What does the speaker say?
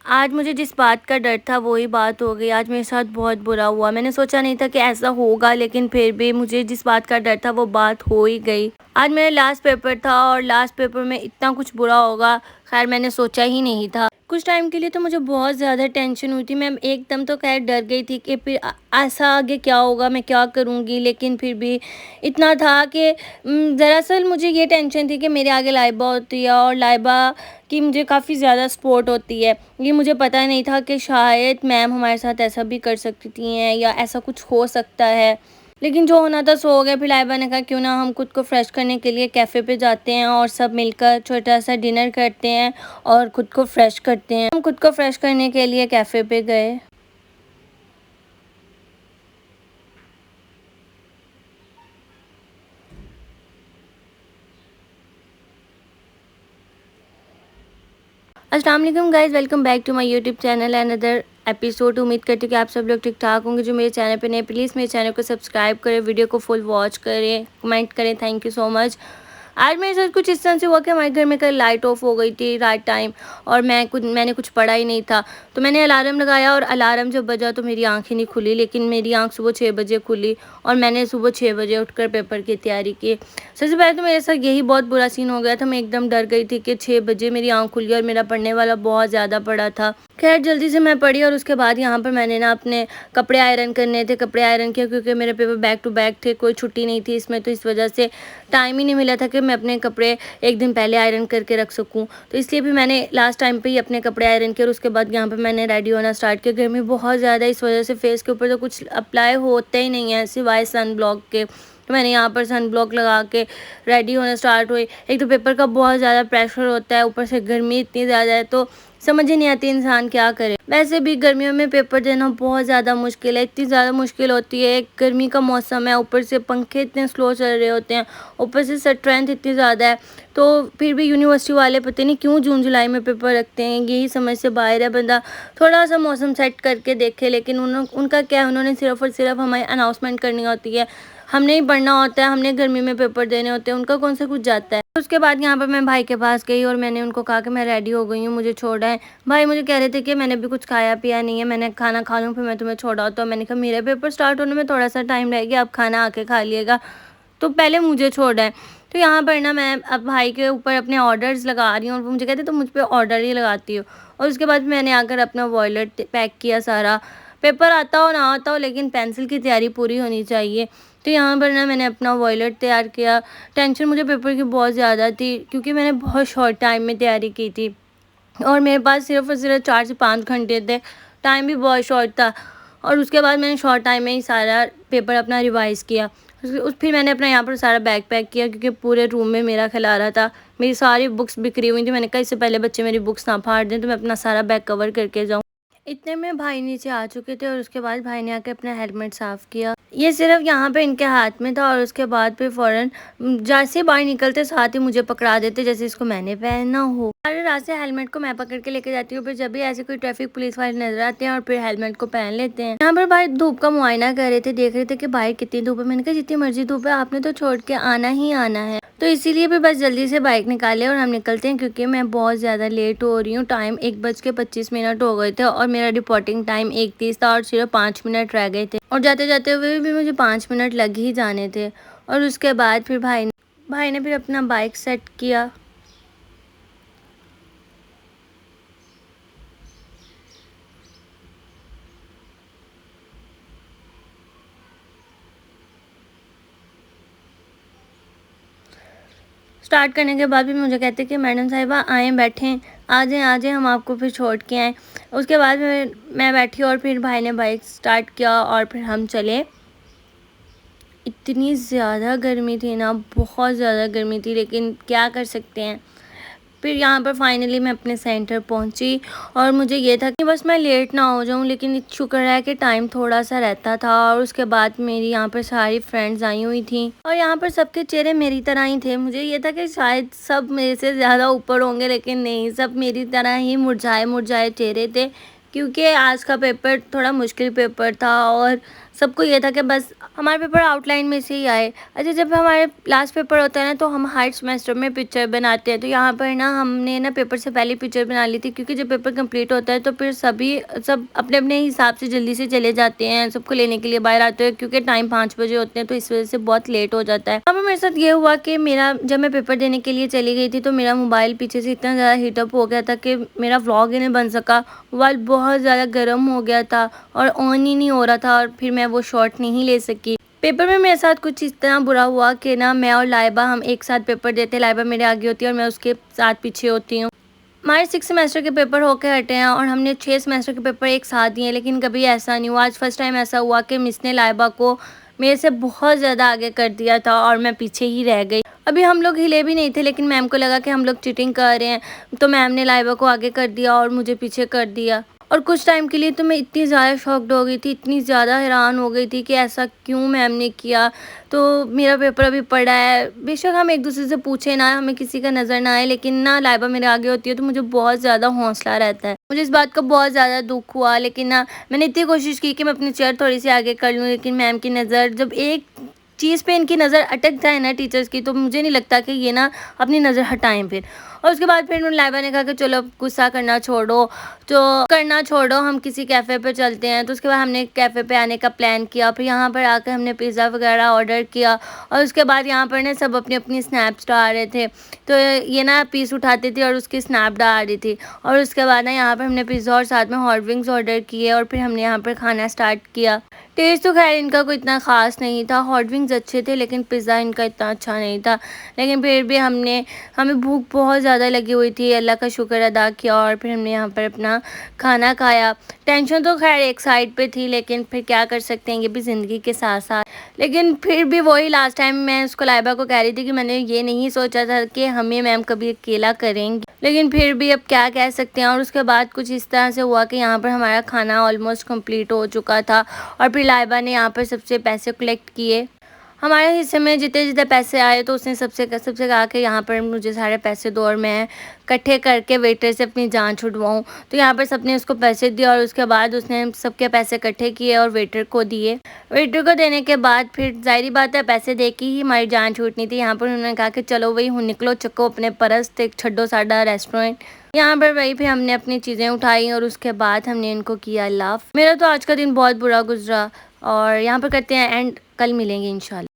आज मुझे जिस बात का डर था वही बात हो गई। आज मेरे साथ बहुत बुरा हुआ। मैंने सोचा नहीं था कि ऐसा होगा, लेकिन फिर भी मुझे जिस बात का डर था वो बात हो ही गई। आज मेरा लास्ट पेपर था और लास्ट पेपर में इतना कुछ बुरा होगा, खैर मैंने सोचा ही नहीं था। कुछ टाइम के लिए तो मुझे बहुत ज़्यादा टेंशन हुई थी। मैं एकदम तो खैर डर गई थी कि फिर ऐसा आगे क्या होगा, मैं क्या करूँगी, लेकिन फिर भी इतना था कि दरअसल मुझे ये टेंशन थी कि मेरे आगे लाइबा होती है और लाइबा की मुझे काफ़ी ज़्यादा सपोर्ट होती है। ये मुझे पता नहीं था कि शायद मैम हमारे साथ ऐसा भी कर सकती हैं या ऐसा कुछ हो सकता है। लेकिन जो होना था सो हो गया। फिर लाइबा ने कहा क्यों ना हम खुद को फ्रेश करने के लिए कैफ़े पे जाते हैं और सब मिलकर छोटा-सा डिनर करते हैं और खुद को फ्रेश करते हैं। हम खुद को फ्रेश करने के लिए कैफ़े पे गए। अस्सलाम वालेकुम guys, welcome back to my YouTube channel and other episode. उम्मीद करती हूँ कि आप सब लोग ठीक ठाक होंगे। जो मेरे चैनल पे नए, प्लीज़ मेरे चैनल को सब्सक्राइब करें, वीडियो को फुल वॉच करें, कमेंट करें। Thank you so much. आज मेरे साथ कुछ इस तरह से हुआ कि हमारे घर में कल लाइट ऑफ हो गई थी रात टाइम और मैंने कुछ पढ़ा ही नहीं था। तो मैंने अलार्म लगाया और अलार्म जब बजा तो मेरी आँख ही नहीं खुली, लेकिन मेरी आँख सुबह 6 बजे खुली और मैंने सुबह 6 बजे उठकर पेपर की तैयारी की। सबसे पहले तो मेरे साथ यही बहुत बुरा सीन हो गया था। मैं एकदम डर गई थी कि 6 बजे मेरी आँख खुली और मेरा पढ़ने वाला बहुत ज़्यादा पड़ा था। खैर जल्दी से मैं पढ़ी और उसके बाद यहाँ पर मैंने ना अपने कपड़े आयरन करने थे, कपड़े आयरन किए क्योंकि मेरे पेपर बैक टू बैक थे, कोई छुट्टी नहीं थी इसमें, तो इस वजह से टाइम ही नहीं मिला था कि मैं अपने कपड़े एक दिन पहले आयरन करके रख सकूँ। तो इसलिए भी मैंने लास्ट टाइम पे ही अपने कपड़े आयरन किए और उसके बाद यहाँ पे मैंने रेडी होना स्टार्ट किया। गर्मी बहुत ज़्यादा, इस वजह से फेस के ऊपर तो कुछ अप्लाई होता ही नहीं है सिवाय सन ब्लॉक के। तो मैंने यहाँ पर सन ब्लॉक लगा के रेडी होना स्टार्ट हुई। एक तो पेपर का बहुत ज़्यादा प्रेशर होता है, ऊपर से गर्मी इतनी ज़्यादा है तो समझ ही नहीं आती इंसान क्या करे। वैसे भी गर्मियों में पेपर देना बहुत ज़्यादा मुश्किल है, इतनी ज़्यादा मुश्किल होती है। एक गर्मी का मौसम है, ऊपर से पंखे इतने स्लो चल रहे होते हैं, ऊपर से स्ट्रेंथ इतनी ज़्यादा है। तो फिर भी यूनिवर्सिटी वाले पता नहीं क्यों जून जुलाई में पेपर रखते हैं, यही समझ से बाहर है। बंदा थोड़ा सा मौसम सेट करके देखे, लेकिन उनका क्या है, उन्होंने सिर्फ और सिर्फ हमारी अनाउंसमेंट करनी होती है, हमने ही पढ़ना होता है, हमने गर्मी में पेपर देने होते हैं, उनका कौन सा कुछ जाता है। उसके बाद यहाँ पर मैं भाई के पास गई और मैंने उनको कहा कि मैं रेडी हो गई हूँ, मुझे छोड़ा है। भाई मुझे कह रहे थे कि मैंने भी कुछ खाया पिया नहीं है, मैंने खाना खा लूँ फिर मैं तुम्हें छोड़ा। तो मैंने कहा मेरे पेपर स्टार्ट होने में थोड़ा सा टाइम रह गया, आप खाना आके खा लिएगा, तो पहले मुझे छोड़ा है। तो यहाँ पर ना मैं अब भाई के ऊपर अपने ऑर्डर्स लगा रही हूँ और वो मुझे कहते तो मुझ पर ऑर्डर ही लगाती हो। और उसके बाद मैंने आकर अपना वॉलेट पैक किया सारा। पेपर आता हो ना आता हो, लेकिन पेंसिल की तैयारी पूरी होनी चाहिए। तो यहाँ पर ना मैंने अपना वॉलेट तैयार किया। टेंशन मुझे पेपर की बहुत ज़्यादा थी क्योंकि मैंने बहुत शॉर्ट टाइम में तैयारी की थी और मेरे पास सिर्फ और सिर्फ 4 से 5 घंटे थे, टाइम भी बहुत शॉर्ट था। और उसके बाद मैंने शॉर्ट टाइम में ही सारा पेपर अपना रिवाइज़ किया। फिर मैंने अपना यहाँ पर सारा बैग पैक किया क्योंकि पूरे रूम में मेरा खिलारा था, मेरी सारी बुक्स बिखरी हुई थी। मैंने कहा इससे पहले बच्चे मेरी बुक्स ना फाड़ दें तो मैं अपना सारा बैग कवर करके जाऊँ। इतने में भाई नीचे आ चुके थे और उसके बाद भाई ने आके अपना हेलमेट साफ़ किया। ये सिर्फ यहाँ पे इनके हाथ में था और उसके बाद फिर फ़ौरन जैसे बाहर निकलते साथ ही मुझे पकड़ा देते जैसे इसको मैंने पहनना हो। सारे रास्ते हेलमेट को मैं पकड़ के लेके जाती हूँ, फिर जब भी ऐसे कोई ट्रैफिक पुलिस वाले नजर आते हैं और फिर हेलमेट को पहन लेते हैं। यहाँ पर भाई धूप का मुआयना कर रहे थे, देख रहे थे कि भाई कितनी धूप है। मैंने कहा जितनी मर्जी धूप है आपने तो छोड़ के आना ही आना है। तो इसीलिए भी बस जल्दी से बाइक निकाले और हम निकलते हैं क्योंकि मैं बहुत ज़्यादा लेट हो रही हूँ। टाइम 1:25 हो गए थे और मेरा रिपोर्टिंग टाइम 1:30 था और सिर्फ 5 मिनट रह गए थे और जाते जाते हुए भी मुझे 5 मिनट लग ही जाने थे। और उसके बाद फिर भाई ने फिर अपना बाइक सेट किया। स्टार्ट करने के बाद भी मुझे कहते कि मैडम साहिबा आएँ बैठें, आ जाएँ हम आपको फिर छोड़ के आएँ। उसके बाद मैं बैठी और फिर भाई ने बाइक स्टार्ट किया और फिर हम चले। इतनी ज़्यादा गर्मी थी ना, बहुत ज़्यादा गर्मी थी, लेकिन क्या कर सकते हैं। फिर यहाँ पर फाइनली मैं अपने सेंटर पहुँची और मुझे ये था कि बस मैं लेट ना हो जाऊँ, लेकिन शुक्र है कि टाइम थोड़ा सा रहता था। और उसके बाद मेरी यहाँ पर सारी फ्रेंड्स आई हुई थी और यहाँ पर सबके चेहरे मेरी तरह ही थे। मुझे ये था कि शायद सब मेरे से ज़्यादा ऊपर होंगे, लेकिन नहीं, सब मेरी तरह ही मुरझाए मुरझाए चेहरे थे क्योंकि आज का पेपर थोड़ा मुश्किल पेपर था और सबको ये था कि बस हमारे पेपर आउटलाइन में से ही आए। अच्छा, जब हमारे लास्ट पेपर होता है ना, तो हम हर सेमेस्टर में पिक्चर बनाते हैं। तो यहाँ पर ना हमने ना पेपर से पहले पिक्चर बना ली थी, क्योंकि जब पेपर कंप्लीट होता है तो फिर सब अपने अपने हिसाब से जल्दी से चले जाते हैं, सबको लेने के लिए बाहर आते हैं, क्योंकि टाइम 5 बजे होते हैं, तो इस वजह से बहुत लेट हो जाता है। यहाँ पर मेरे साथ ये हुआ कि मेरा जब मैं पेपर देने के लिए चली गई थी, तो मेरा मोबाइल पीछे से इतना ज़्यादा हीटअप हो गया था कि मेरा व्लॉग ही नहीं बन सका। मोबाइल बहुत ज़्यादा गर्म हो गया था और ऑन ही नहीं हो रहा था, और फिर मैं वो शॉट नहीं ले सकी। पेपर में मेरे साथ कुछ इस तरह बुरा हुआ कि ना मैं और लाइबा हम एक साथ पेपर देते, लाइबा मेरे आगे होती है और मैं उसके साथ पीछे होती हूँ। हमारे 6 सेमेस्टर के पेपर होके हटे हैं और हमने 6 सेमेस्टर के पेपर एक साथ दिए, लेकिन कभी ऐसा नहीं हुआ। आज फर्स्ट टाइम ऐसा हुआ कि मिस ने लाइबा को मेरे से बहुत ज़्यादा आगे कर दिया था और मैं पीछे ही रह गई। अभी हम लोग हिले भी नहीं थे, लेकिन मैम को लगा कि हम लोग चीटिंग कर रहे हैं, तो मैम ने लाइबा को आगे कर दिया और मुझे पीछे कर दिया। और कुछ टाइम के लिए तो मैं इतनी ज़्यादा शॉक्ड हो गई थी, इतनी ज़्यादा हैरान हो गई थी कि ऐसा क्यों मैम ने किया। तो मेरा पेपर अभी पड़ा है, बेशक हम एक दूसरे से पूछे ना, हमें किसी का नज़र ना आए, लेकिन ना लाइबा मेरे आगे होती है तो मुझे बहुत ज़्यादा हौसला रहता है। मुझे इस बात का बहुत ज़्यादा दुख हुआ, लेकिन ना मैंने इतनी कोशिश की कि मैं अपनी चेयर थोड़ी सी आगे कर लूँ, लेकिन मैम की नज़र, जब एक चीज़ पे इनकी नज़र अटक जाए ना टीचर्स की, तो मुझे नहीं लगता कि ये ना अपनी नज़र हटाएं फिर। और उसके बाद फिर लाइबा ने कहा कि चलो गुस्सा करना छोड़ो, हम किसी कैफ़े पे चलते हैं। तो उसके बाद हमने कैफ़े पे आने का प्लान किया, फिर यहाँ पर आकर हमने पिज़्ज़ा वगैरह ऑर्डर किया, और उसके बाद यहाँ पर ना सब अपनी अपनी स्नैप्स डाल रहे थे। तो ये ना पीस उठाती थी और उसकी स्नैप डाल रही थी, और उसके बाद ना यहाँ पर हमने पिज़्ज़ा और साथ में हॉट विंग्स ऑर्डर किए, और फिर हमने यहाँ पर खाना स्टार्ट किया। टेस्ट तो खैर इनका कोई इतना ख़ास नहीं था, हॉट विंग्स अच्छे थे, लेकिन पिज़्ज़ा इनका इतना अच्छा नहीं था। लेकिन फिर भी हमें भूख बहुत ज़्यादा लगी हुई थी, अल्लाह का शुक्र अदा किया, और फिर हमने यहाँ पर अपना खाना खाया। टेंशन तो खैर एक साइड पे थी, लेकिन फिर क्या कर सकते हैं, ये भी ज़िंदगी के साथ साथ। लेकिन फिर भी वही लास्ट टाइम मैं उसको लाइबा को कह रही थी कि मैंने ये नहीं सोचा था कि हमें मैम कभी अकेला करेंगी, लेकिन फिर भी अब क्या कह सकते हैं। और उसके बाद कुछ इस तरह से हुआ कि यहाँ पर हमारा खाना ऑलमोस्ट कंप्लीट हो चुका था, और फिर लाइबा ने यहाँ पर सबसे पैसे कलेक्ट किए। हमारे हिस्से में जितने जितने पैसे आए, तो उसने सबसे कहा कि यहाँ पर मुझे सारे पैसे दो और मैं इकट्ठे करके वेटर से अपनी जान छुड़वाऊँ। तो यहाँ पर सबने उसको पैसे दिए, और उसके बाद उसने सबके पैसे इकट्ठे किए और वेटर को दिए। वेटर को देने के बाद फिर ज़ाहिर बात है पैसे दे के ही हमारी जान छूटनी थी। यहाँ पर उन्होंने कहा कि चलो वही हूँ निकलो, चक्को अपने परस ते छड्डो साडा रेस्टोरेंट। यहाँ पर वही फिर हमने अपनी चीज़ें उठाई, और उसके बाद हमने इनको किया अल्लाह। मेरा तो आज का दिन बहुत बुरा गुजरा, और यहाँ पर करते हैं एंड, कल मिलेंगे इंशाल्लाह।